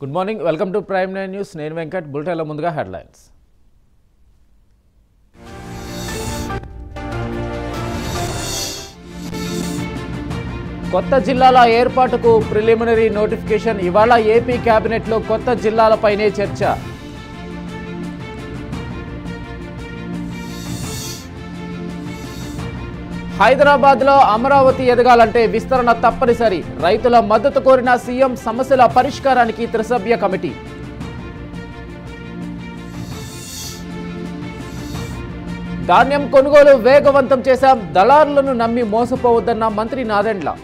Good morning welcome to prime 9 news నేను వెంకట్ బులెటిన్ల ముందుగా headlines కొత్త జిల్లాల ఏర్పాటుకు ప్రిలిమినరీ నోటిఫికేషన్ ఇవాళ ఏపీ కేబినెట్ లో కొత్త జిల్లాలపైనే చర్చ హైదరాబాద్ లో అమరావతి ఎదగాలంటే విస్తరణ తప్పనిసరి రైతుల మద్దతు కోరిన సీఎం సమస్యల పరిష్కారానికి త్రిసభ్య కమిటీ ధాన్యం కొనుగోలు వేగవంతం చేశాం దళారులను నమ్మి మోసపోవద్దన్న మంత్రి నాదెండ్ల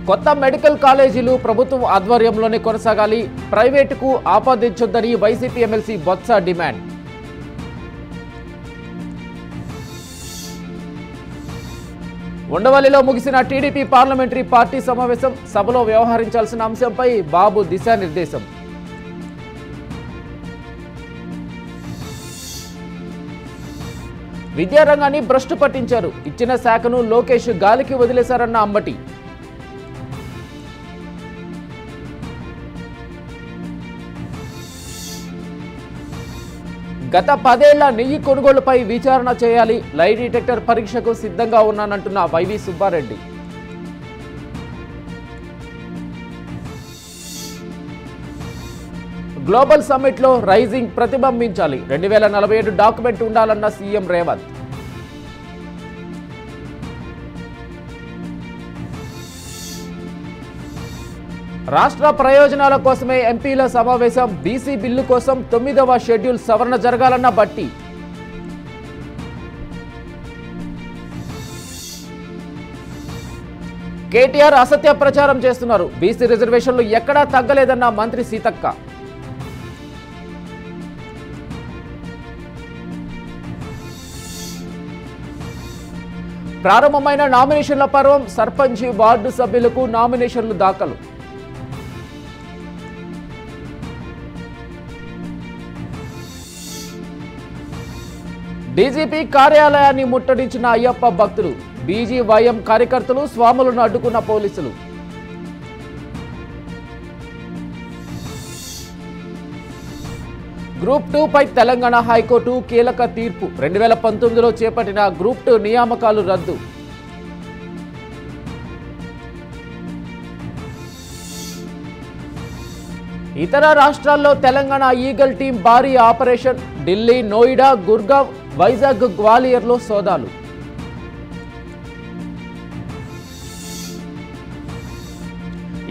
కొత్త మెడికల్ కాలేజీలు ప్రభుత్వం ఆధ్వర్యంలోనే కొనసాగాలి ప్రైవేటుకు ఆపాదించొద్దని వైసీపీ ఎమ్మెల్సీ బొత్స డిమాండ్ ఉండవల్లిలో ముగిసిన టీడీపీ పార్లమెంటరీ పార్టీ సమావేశం సభలో వ్యవహరించాల్సిన అంశంపై బాబు దిశానిర్దేశం విద్యారంగాన్ని భ్రష్టు పట్టించారు ఇచ్చిన శాఖను లోకేష్ గాలికి వదిలేశారన్న అంబటి గత 10 ఏళ్ల నెయ్యి కొనుగోలుపై విచారణ చేయాలి లై డిటెక్టర్ పరీక్షకు సిద్ధంగా ఉన్నానంటున్న వైవి సుబ్బారెడ్డి గ్లోబల్ సమ్మిట్ లో రైజింగ్ ప్రతిబింబించాలి 2047 డాక్యుమెంట్ ఉండాలన్న సీఎం రేవంత్ రాష్ట్ర ప్రయోజనాల కోసమే ఎంపీల సమావేశం బీసీ బిల్లు కోసం 9వ షెడ్యూల్ సవరణ జరగాలన్న బట్టి కేటీఆర్ అసత్య ప్రచారం చేస్తున్నారు బీసీ రిజర్వేషన్లు ఎక్కడా తగ్గలేదన్న మంత్రి సీతక్క ప్రారంభమైన నామినేషన్ల పర్వం సర్పంచ్ వార్డు సభ్యులకు నామినేషన్లు దాఖలు డీజీపీ కార్యాలయాన్ని ముట్టడించిన అయ్యప్ప భక్తులు బీజీవైఎం కార్యకర్తలు స్వాములను అడ్డుకున్న పోలీసులు గ్రూప్ 2 పై తెలంగాణ హైకోర్టు కీలక తీర్పు 2019లో చేపట్టిన గ్రూప్ 2 నియామకాలు రద్దు ఇతర రాష్ట్రాల్లో తెలంగాణ ఈగల్ టీం భారీ ఆపరేషన్ ఢిల్లీ నోయిడా గుర్గావ్ వైజాగ్ గ్వాలియర్లో సోదాలు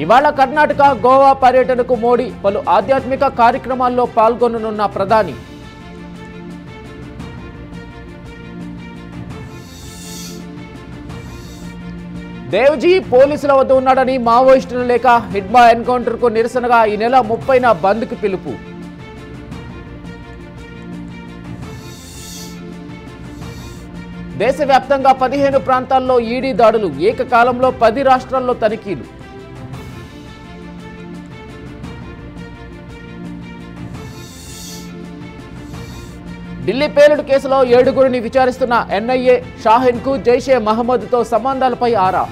ఇవాళ కర్ణాటక గోవా పర్యటనకు మోడీ పలు ఆధ్యాత్మిక కార్యక్రమాల్లో పాల్గొననున్న ప్రధాని దేవ్జీ పోలీసుల వద్ద ఉన్నాడని మావోయిస్టుల లేక హిడ్మా ఎన్కౌంటర్ కు నిరసనగా ఈ నెల 30న బంద్కు పిలుపు దేశవ్యాప్తంగా 15 ప్రాంతాల్లో ఈడీ దాడులు ఏకకాలంలో 10 రాష్ట్రాల్లో తనిఖీలు ఢిల్లీ పేలుడు కేసులో 7గురిని విచారిస్తున్న ఎన్ఐఏ షాహీన్ కు జైషే మహమ్మద్ తో సంబంధాలపై ఆరా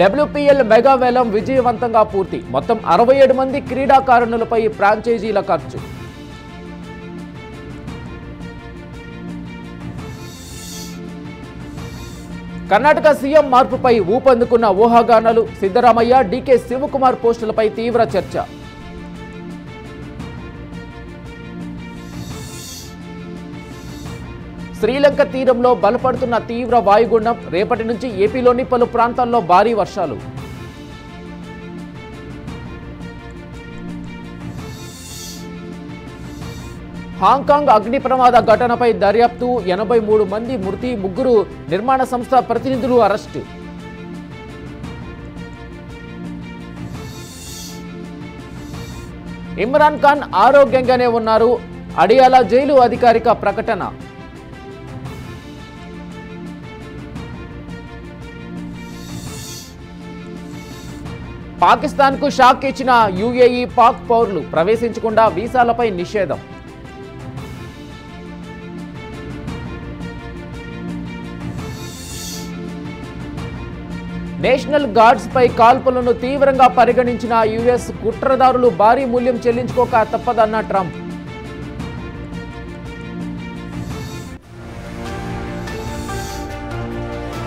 డబ్ల్యూపీఎల్ మెగా వేలం విజయవంతంగా పూర్తి మొత్తం 67 మంది క్రీడాకారులపై ఫ్రాంచైజీల ఖర్చు కర్ణాటక సీఎం మార్పుపై ఊపందుకున్న ఊహాగానాలు సిద్ధరామయ్య డీకే శివకుమార్ పోస్టులపై తీవ్ర చర్చ శ్రీలంక తీరంలో బలపడుతున్న తీవ్ర వాయుగుండం రేపటి నుంచి ఏపీలోని పలు ప్రాంతాల్లో భారీ వర్షాలు హాంకాంగ్ అగ్ని ప్రమాద ఘటనపై దర్యాప్తు 83 మంది మృతి 3 నిర్మాణ సంస్థ ప్రతినిధులు అరెస్టు ఇమ్రాన్ ఖాన్ ఆరోగ్యంగానే ఉన్నారు అడియాలా జైలు అధికారిక ప్రకటన పాకిస్తాన్కు షాక్ ఇచ్చిన యూఏఈ పాక్ పౌరులు ప్రవేశించకుండా వీసాలపై నిషేధం నేషనల్ గార్డ్స్ పై కాల్పులను తీవ్రంగా పరిగణించిన యుఎస్ కుట్రదారులు భారీ మూల్యం చెల్లించుకోక తప్పదన్న ట్రంప్.